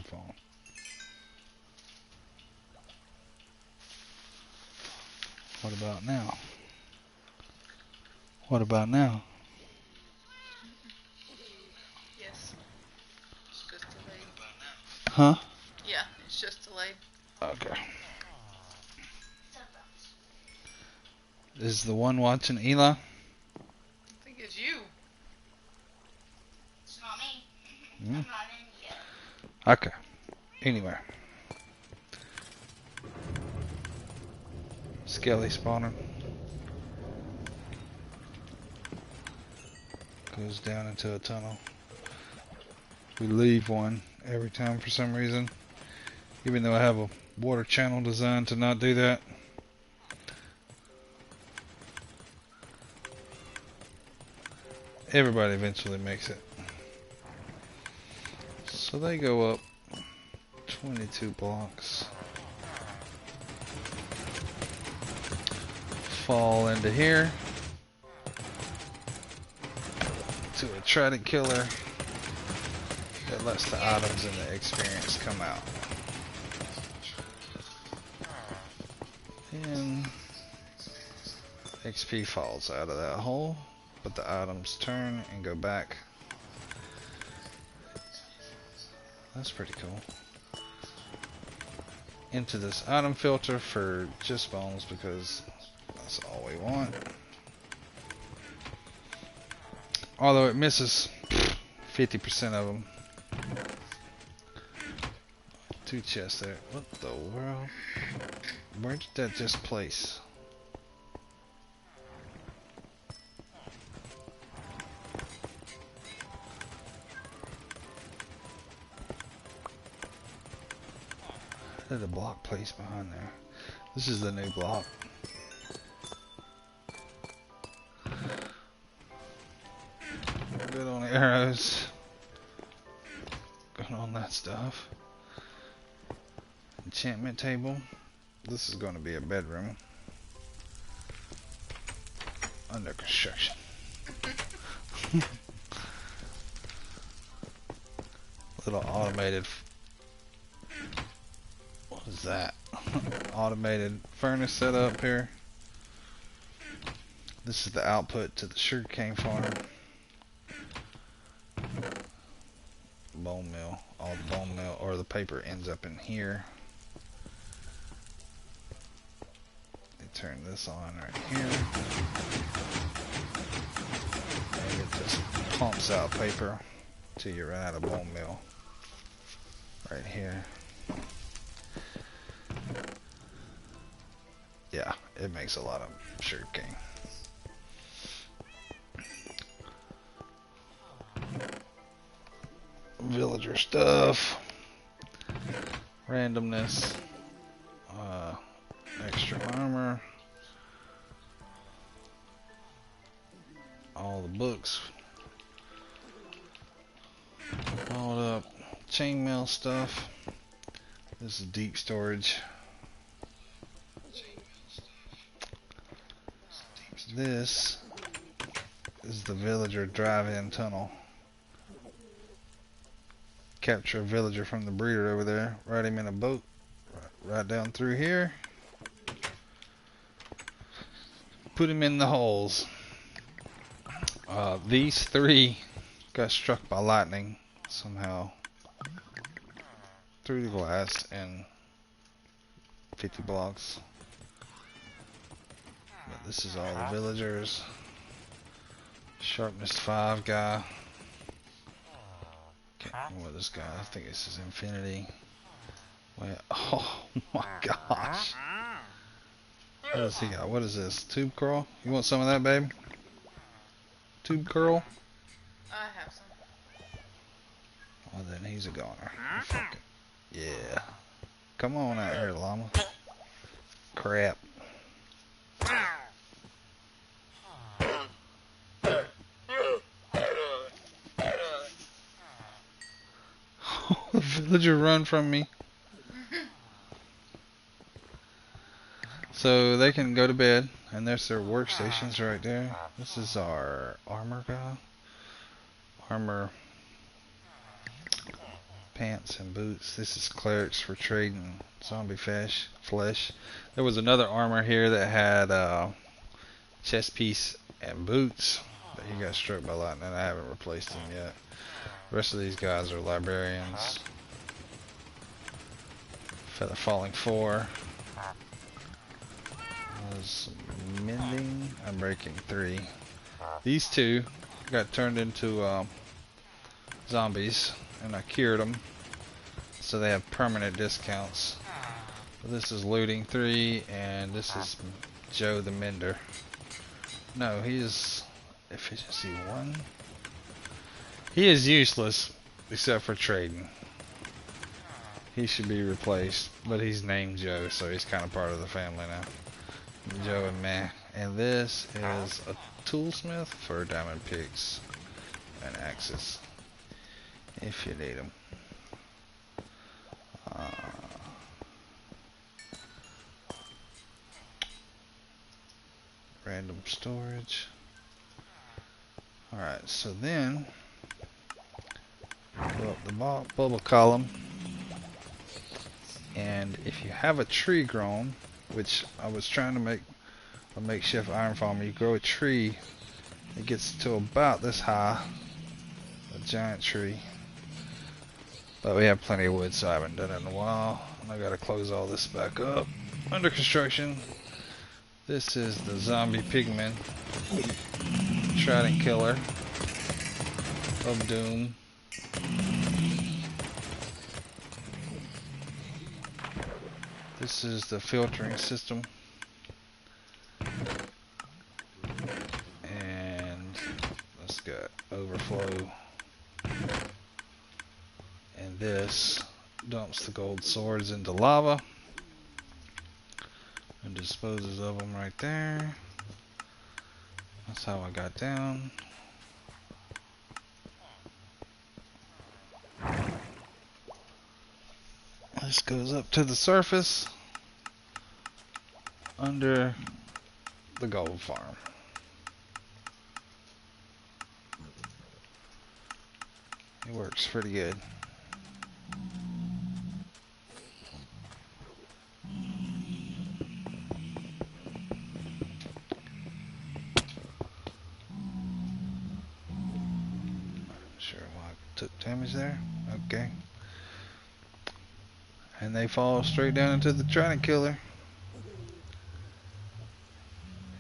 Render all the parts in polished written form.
microphone. What about now? What about now? Yes. It's just delayed. Huh? Yeah, it's just delayed. Okay. Is the one watching Eli? I think it's you. It's not me. Hmm? I'm not in yet. Okay. Anyway. Skelly spawner. Goes down into a tunnel. We leave one every time for some reason. Even though I have a water channel designed to not do that. Everybody eventually makes it. So they go up 22 blocks. Fall into here. To a trident killer. That lets the items and the experience come out. And XP falls out of that hole, but the items turn and go back. That's pretty cool. Into this item filter for just bones because that's all we want. Although it misses 50% of them. 2 chests there. What the world? Where did that just place? How did a block place behind there? This is the new block. Good on arrows. Good on that stuff. Enchantment table. This is going to be a bedroom. Under construction. Little automated. What is that? Automated furnace set up here. This is the output to the sugarcane farm. Bone mill. All the bone mill or the paper ends up in here. They turn this on right here. And it just pumps out paper till you run out of bone mill. Right here. Yeah, it makes a lot of sugarcane. Villager stuff. Randomness. Extra armor. All the books. All up. Chainmail stuff. This is deep storage. This is the villager drive-in tunnel. Capture a villager from the breeder over there. Ride him in a boat. Right down through here. Put him in the holes. These 3 got struck by lightning somehow. Through the glass and 50 blocks. But this is all the villagers. Sharpness 5 guy. Can't remember what this guy, I think this is Infinity. Wait, oh my gosh. What does he got? What is this? Tube curl? You want some of that, babe? Tube curl? I have some. Well, then he's a goner. Fuck it. Yeah. Come on out here, llama. Crap. The villager run from me. So they can go to bed, and there's their workstations right there. This is our armor guy. Armor. Pants and boots. This is clerics for trading zombie flesh. There was another armor here that had chest piece and boots, but he got struck by lightning. I haven't replaced him yet. The rest of these guys are librarians. Feather falling 4. Was mending. I'm breaking 3. These 2 got turned into zombies, and I cured them, so they have permanent discounts. But this is looting 3, and this is Joe the Mender. No, he is efficiency 1. He is useless except for trading. He should be replaced, but he's named Joe, so he's kind of part of the family now. Joe and meh. And this is a toolsmith for diamond picks and axes, if you need them. Random storage. Alright, so then go up the bubble column, and if you have a tree grown, which I was trying to make a makeshift iron farm, you grow a tree, it gets to about this high, a giant tree. But we have plenty of wood, so I haven't done it in a while. And I gotta close all this back up. Under construction. This is the zombie pigman trident killer of doom. This is the filtering system. And let's got overflow. And this dumps the gold swords into lava and disposes of them right there. That's how I got down. This goes up to the surface under the gold farm. It works pretty good. Took damage there. Okay. And they fall straight down into the trident killer.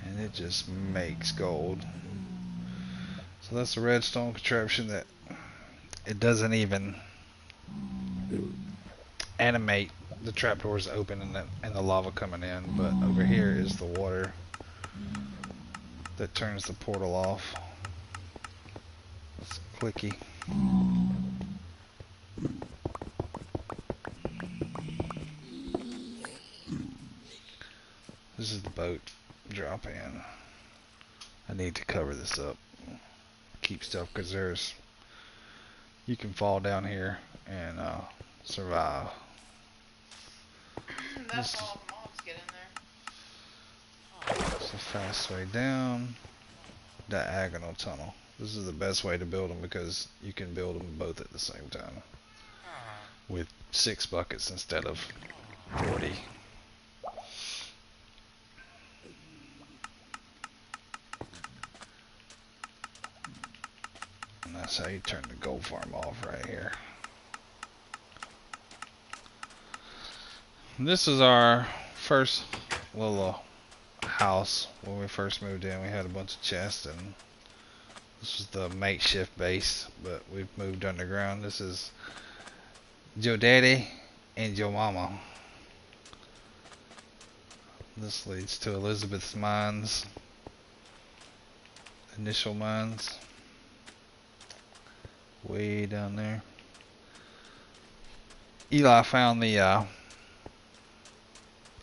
And it just makes gold. So that's a redstone contraption that it doesn't even animate the trapdoors open and the lava coming in. But over here is the water that turns the portal off. It's clicky. This is the boat drop in. I need to cover this up, keep stuff, because you can fall down here and survive. That's all the mobs get in there. It's a fast way down. Diagonal tunnel. This is the best way to build them because you can build them both at the same time with 6 buckets instead of 40. And that's how you turn the gold farm off right here. And this is our first little house. When we first moved in, we had a bunch of chests, and this was the makeshift base, but we've moved underground. This is Joe Daddy and Joe Mama. This leads to Elizabeth's mines, initial mines, way down there. Eli found the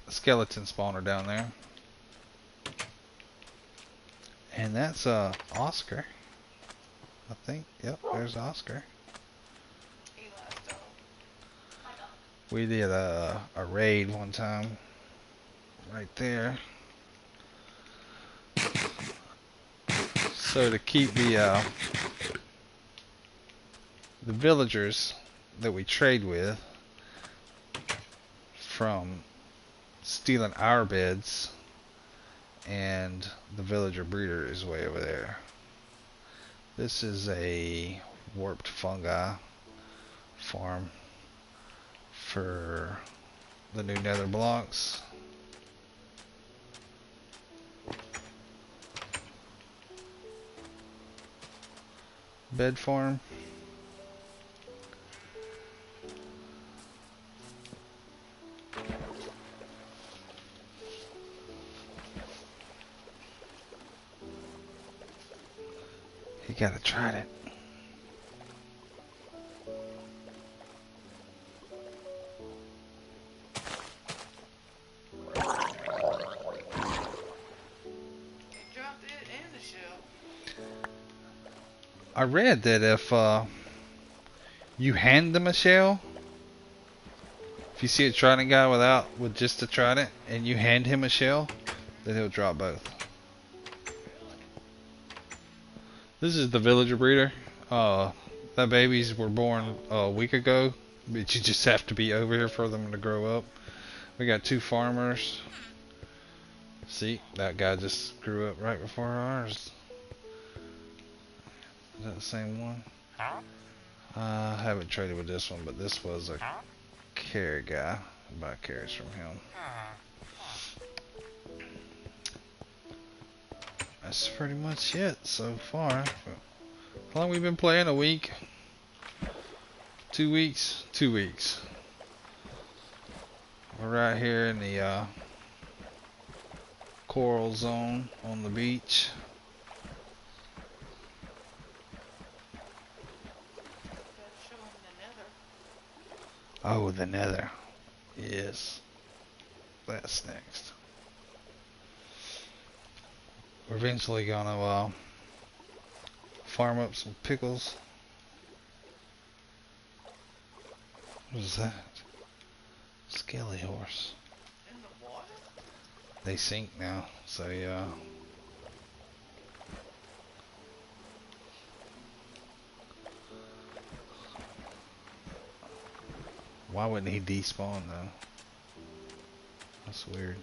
skeleton spawner down there, and that's Oscar. I think. Yep, there's Oscar. We did a raid one time right there. So to keep the villagers that we trade with from stealing our beds, and the villager breeder is way over there. This is a warped fungi farm for the new nether blocks. Bed farm. You gotta try it. I read that if you hand them a shell, if you see a trident guy with just a trident, and you hand him a shell, then he'll drop both. This is the villager breeder. That babies were born a week ago, but you just have to be over here for them to grow up. We got 2 farmers. See, that guy just grew up right before ours. Is that the same one? I haven't traded with this one, but this was a carrot guy. I buy carrots from him. That's pretty much it so far. How long we been playing? A week? 2 weeks? 2 weeks. We're right here in the coral zone on the beach. Oh, the nether. Yes. That's next. We're eventually gonna farm up some pickles. What is that? Skelly horse. In the water? They sink now, so yeah. Why wouldn't he despawn though? That's weird.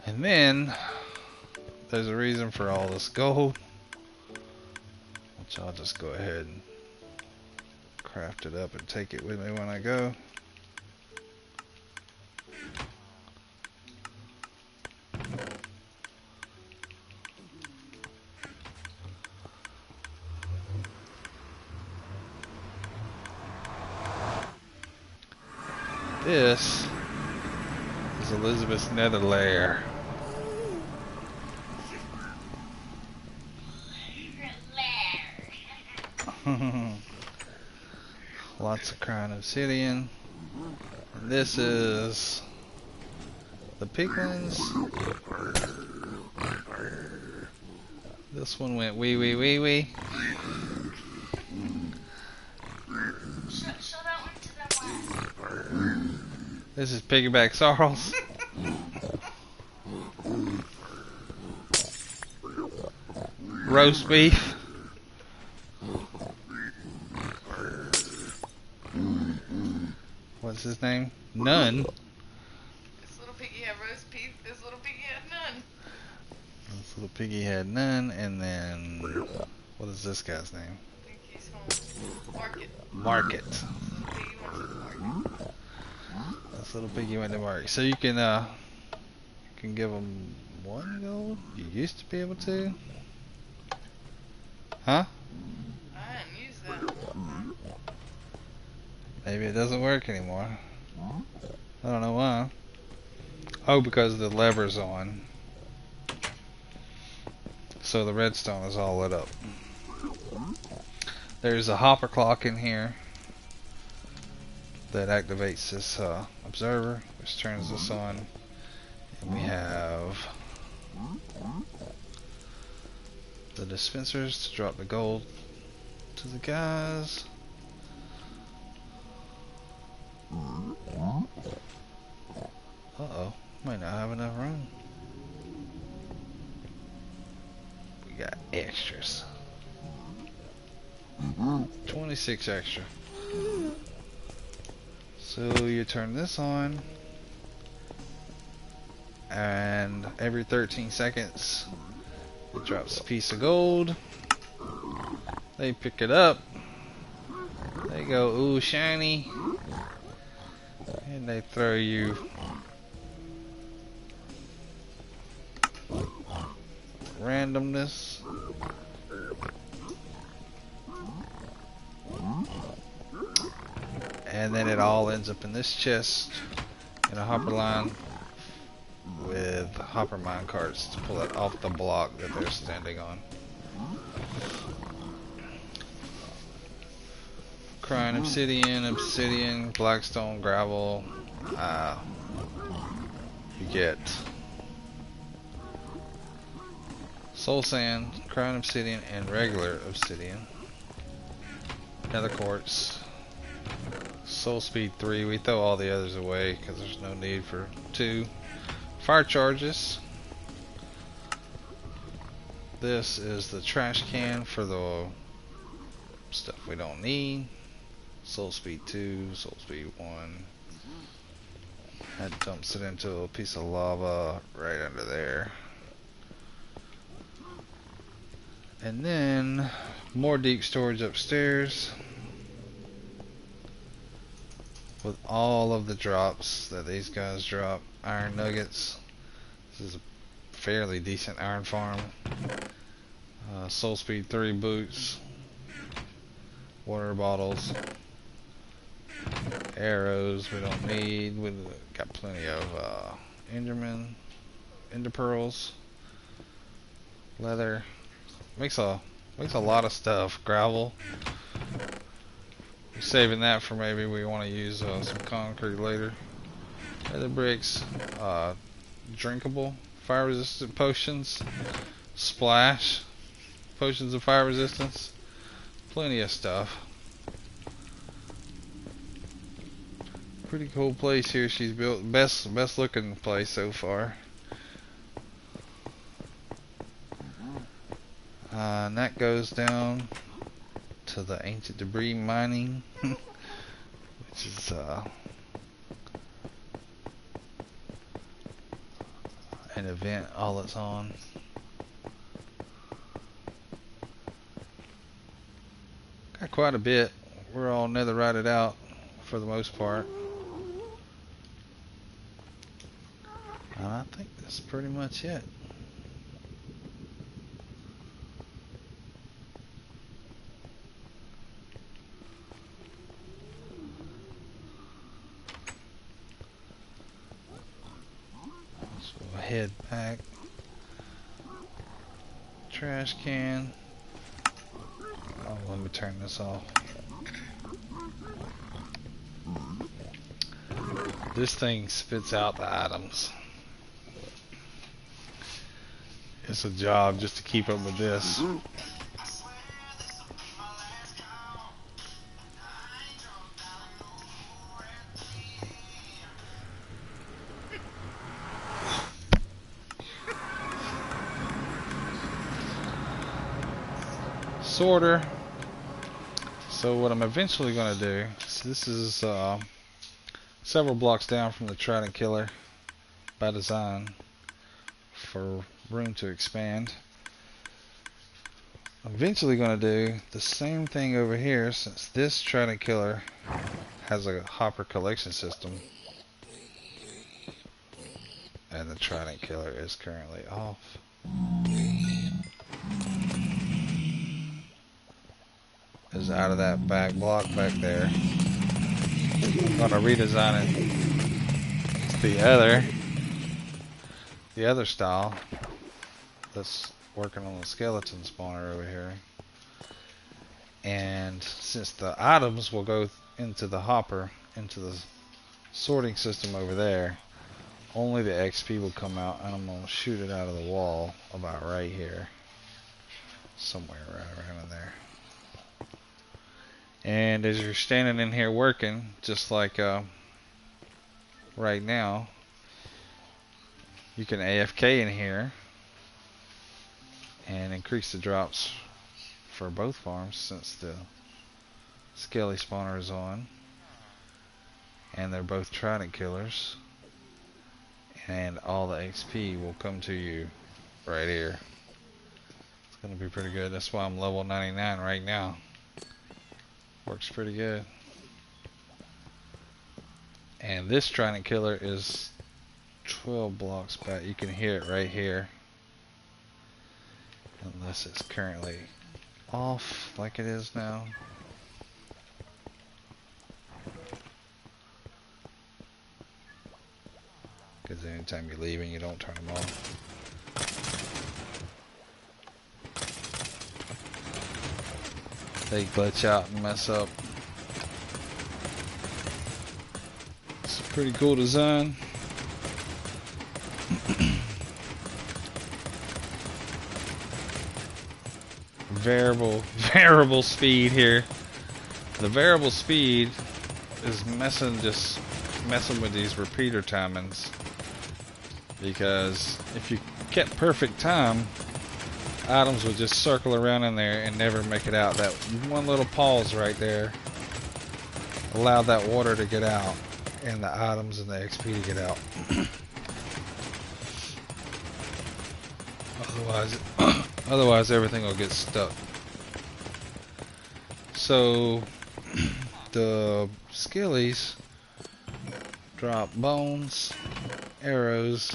And then there's a reason for all this gold, which I'll just go ahead and craft it up and take it with me when I go. This is Elizabeth's nether lair. Lots of crying obsidian. And this is the piglins. This one went wee wee wee wee. This is Piggyback Sarles. Roast beef. What's his name? None. This little piggy had roast beef. This little piggy had none. This little piggy had none, and then what is this guy's name? I think he's home. Market. Market. Piggy went to the market. This little piggy went to market. So you can give him 1 gold. You used to be able to. Huh? I didn't use that. Maybe it doesn't work anymore. I don't know why. Oh, because the lever's on. So the redstone is all lit up. There's a hopper clock in here that activates this observer, which turns this on. And we have the dispensers to drop the gold to the guys. Uh-oh. Might not have enough room. We got extras. 26 extra. So you turn this on, and every 13 seconds it drops a piece of gold. They pick it up. They go, ooh, shiny. And they throw you randomness. And then it all ends up in this chest in a hopper line with hopper mine carts to pull it off the block that they're standing on. Crying obsidian, blackstone, gravel. You get soul sand, crying obsidian, and regular obsidian. Nether quartz. Soul speed 3. We throw all the others away because there's no need for 2. Fire charges. This is the trash can for the stuff we don't need. Soul speed 2, soul speed 1. That dumps it into a piece of lava right under there. And then more deep storage upstairs with all of the drops that these guys drop. Iron nuggets. This is a fairly decent iron farm. Soul speed 3 boots. Water bottles. Arrows we don't need. We've got plenty of ender pearls. Leather. Makes a lot of stuff. Gravel. We're saving that for maybe we want to use some concrete later. Nether bricks. Drinkable. Fire resistant potions. Splash. Potions of fire resistance. Plenty of stuff. Pretty cool place here she's built. Best looking place so far. And that goes down to the ancient debris mining, which is an event all it's on. Got quite a bit. We're all netherrited out for the most part. And I think that's pretty much it. So we'll head back. Trash can. Oh, let me turn this off. This thing spits out the items. It's a job just to keep up with this. Sorter. So what I'm eventually going to do, so this is several blocks down from the Trident Killer by design for room to expand. I'm eventually going to do the same thing over here, since this Trident Killer has a hopper collection system and the Trident Killer is currently off. Is out of that back block back there. I'm going to redesign it to the other style that's working on the skeleton spawner over here. And since the items will go into the hopper, into the sorting system over there, only the XP will come out, and I'm going to shoot it out of the wall about right here. Somewhere right around in there. And as you're standing in here working, just like right now, You can AFK in here and increase the drops for both farms since the scaly spawner is on. And they're both trident killers. And all the XP will come to you right here. It's going to be pretty good. That's why I'm level 99 right now. Works pretty good. And this trident killer is 12 blocks back. You can hear it right here. Unless it's currently off like it is now. Because anytime you're leaving, you don't turn them off. They glitch out and mess up. It's a pretty cool design. Variable speed here. The variable speed is just messing with these repeater timings. Because if you kept perfect time, items would just circle around in there and never make it out. That one little pause right there allowed that water to get out and the items and the XP to get out. Otherwise everything will get stuck. So the skillies drop bones, arrows,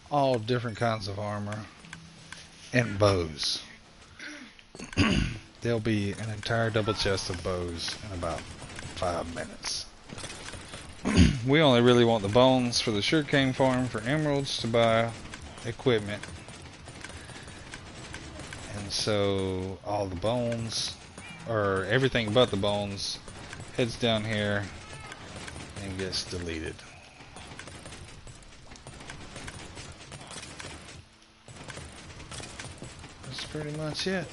all different kinds of armor, and bows. There'll be an entire double chest of bows in about 5 minutes. We only really want the bones for the sugarcane farm for emeralds to buy equipment. And so all the bones, or everything but the bones, heads down here and gets deleted. That's pretty much it.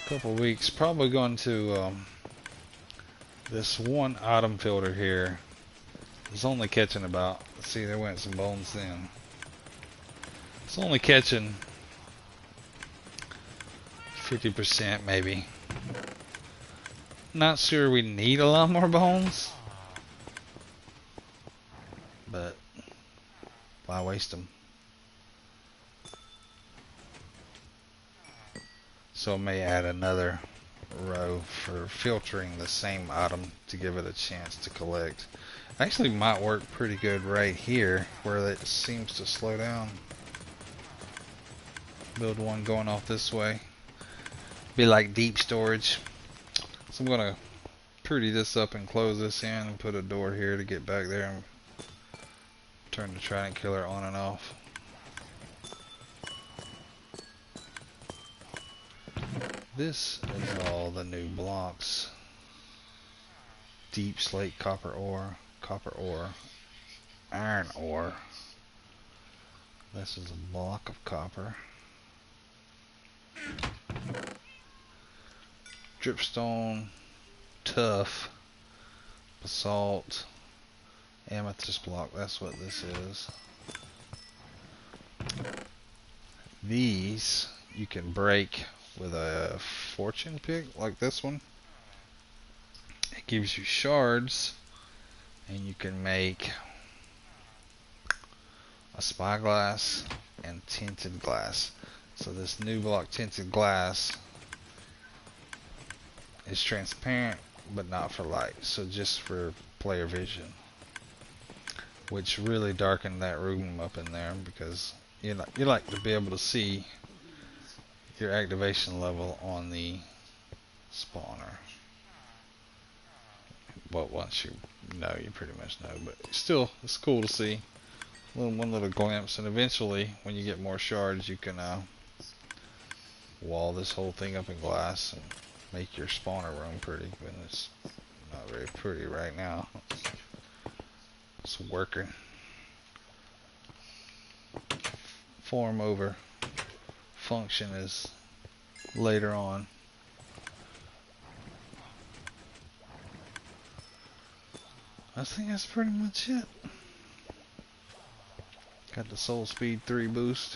Couple weeks, probably going to this one item filter here. It's only catching about, let's see, there went some bones then. It's only catching 50% maybe. Not sure we need a lot more bones, but why waste them? So I may add another row for filtering the same item to give it a chance to collect. Actually might work pretty good right here where it seems to slow down. Build one going off this way. Be like deep storage. So I'm gonna pretty this up and close this in and put a door here to get back there and turn the trident killer on and off. This is all the new blocks. Deep slate copper ore, iron ore. This is a block of copper. Dripstone, tuff, basalt, amethyst block, that's what this is. These you can break with a fortune pick like this one. It gives you shards and you can make a spyglass and tinted glass. So this new block tinted glass is transparent but not for light, so just for player vision, which really darkened that room up in there because you like to be able to see your activation level on the spawner. Well, once you know, you pretty much know, but still it's cool to see one little glimpse. And eventually when you get more shards you can wall this whole thing up in glass and make your spawner room pretty, but it's not very pretty right now. It's working. Form over function is later on. I think that's pretty much it. Got the Soul Speed 3 boost.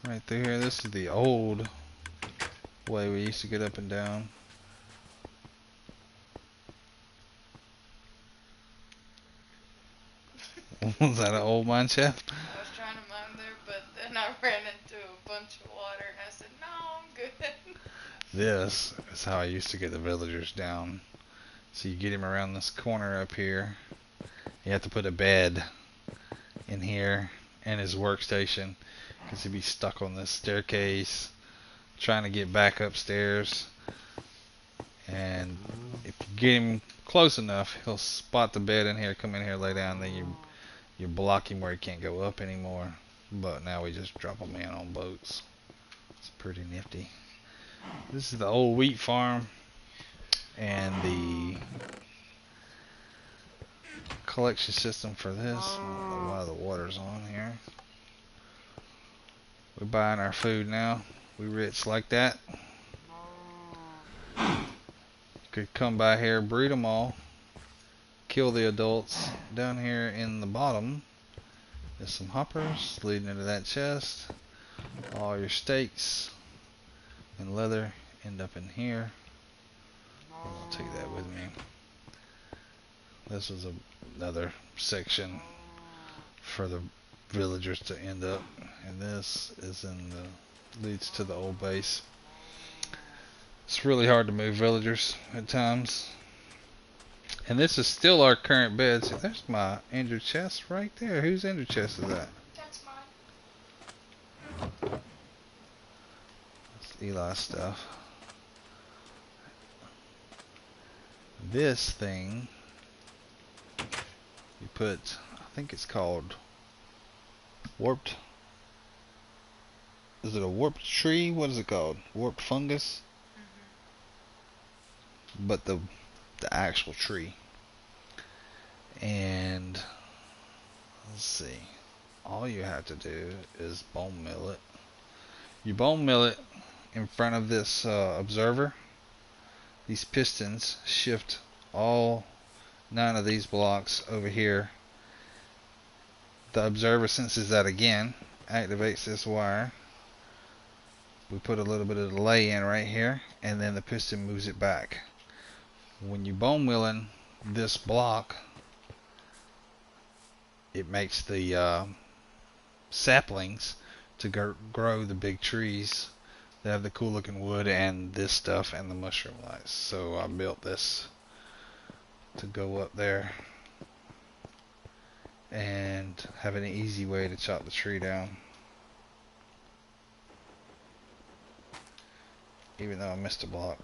Right through here. This is the old way we used to get up and down. Was that an old mine shaft? I was trying to mine there, but then I ran into a bunch of water and I said, no, I'm good. This is how I used to get the villagers down. So you get him around this corner up here. You have to put a bed in here and his workstation, because he'd be stuck on this staircase trying to get back upstairs. And if you get him close enough, he'll spot the bed in here, come in here, lay down, then you block him where he can't go up anymore. But now we just drop him in on boats. It's pretty nifty. This is the old wheat farm, and the collection system for this. I don't know why the water's on here. We're buying our food now. We rich like that. Could come by here, breed them all, kill the adults. Down here in the bottom there's some hoppers leading into that chest. All your steaks and leather end up in here. I'll take that with me. This is another section for the villagers to end up, and this is leads to the old base. It's really hard to move villagers at times. And this is still our current bed. See, there's my ender chest right there. Whose ender chest is that? That's mine. That's Eli's stuff. This thing, you put, I think it's called warped. Is it a warped tree? What is it called? Warped fungus? But the actual tree. And let's see, all you have to do is bone mill it. You bone mill it in front of this observer. These pistons shift all 9 of these blocks over here. The observer senses that again, activates this wire. We put a little bit of delay in right here, and then the piston moves it back. When you bone milling this block, it makes the saplings to grow the big trees that have the cool looking wood and this stuff and the mushroom lights. So I built this to go up there and have an easy way to chop the tree down. Even though I missed a block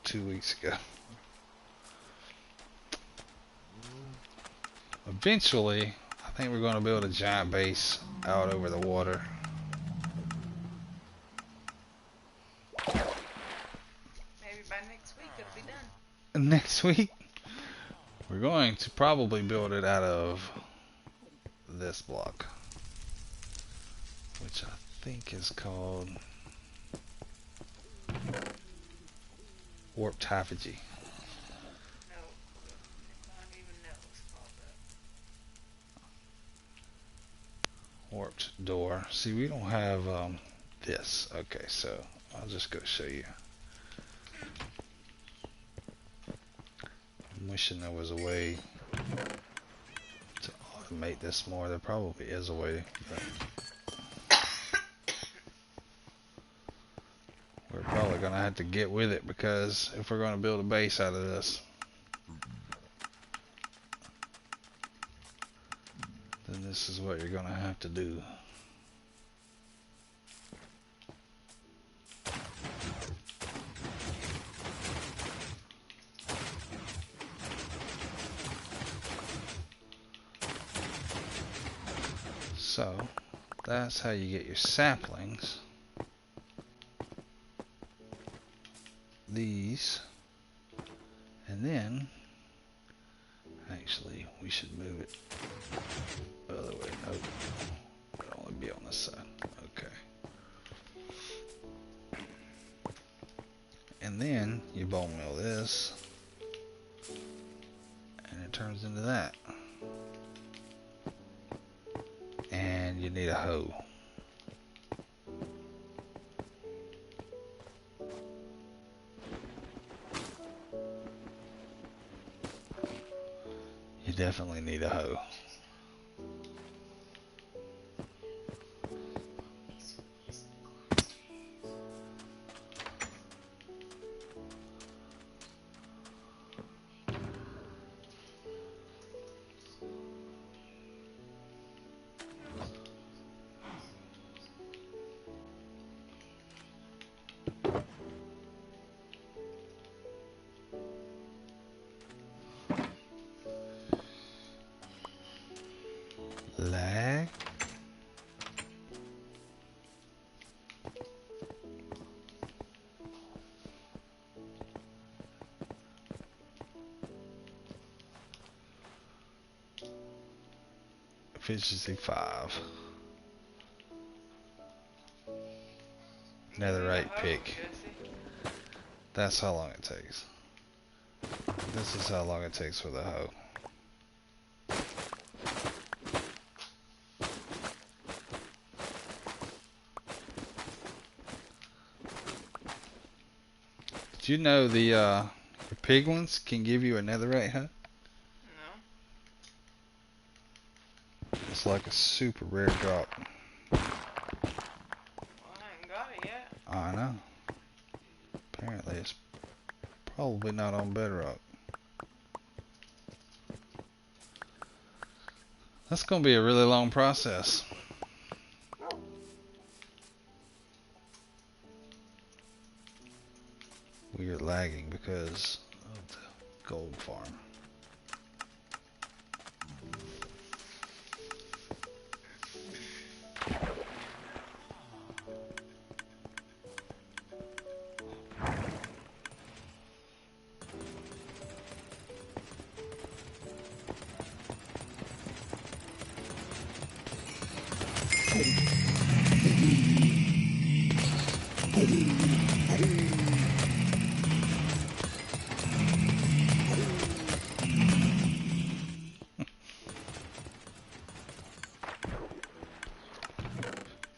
2 weeks ago. Eventually, I think we're going to build a giant base out over the water. Maybe by next week it'll be done. Next week, we're going to probably build it out of this block, which I think is called Warped Hyphagy. No, I don't even know what's called that. Warped door. See, we don't have this. Okay, so I'll just go show you. I'm wishing there was a way to automate this more. There probably is a way, but we're probably going to have to get with it, because if we're going to build a base out of this, then this is what you're going to have to do. So that's how you get your saplings. These, and then actually we should move it the other way. Nope, it'll only be on this side. Okay, and then you bone mill this and it turns into that. you need a hoe. You definitely need a hoe. Lag. Efficiency 5. Netherite pick. That's how long it takes. This is how long it takes for the hoe. Did you know the pig ones can give you a netherite hoe? No. It's like a super rare drop. Well, I ain't got it yet. I know. Apparently it's probably not on Bedrock. That's gonna be a really long process. We are lagging because of the gold farm.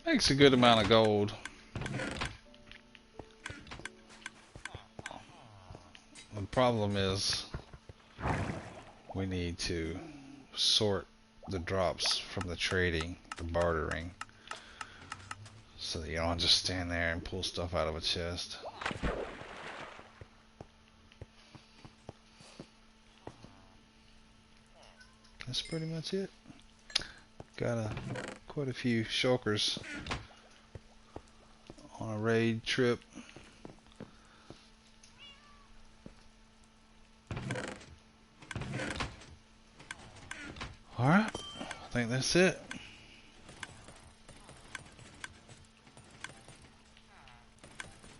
Makes a good amount of gold. The problem is we need to sort the drops from the trading, the bartering, so that you don't just stand there and pull stuff out of a chest. That's pretty much it. Got quite a few shulkers on a raid trip. Alright, I think that's it.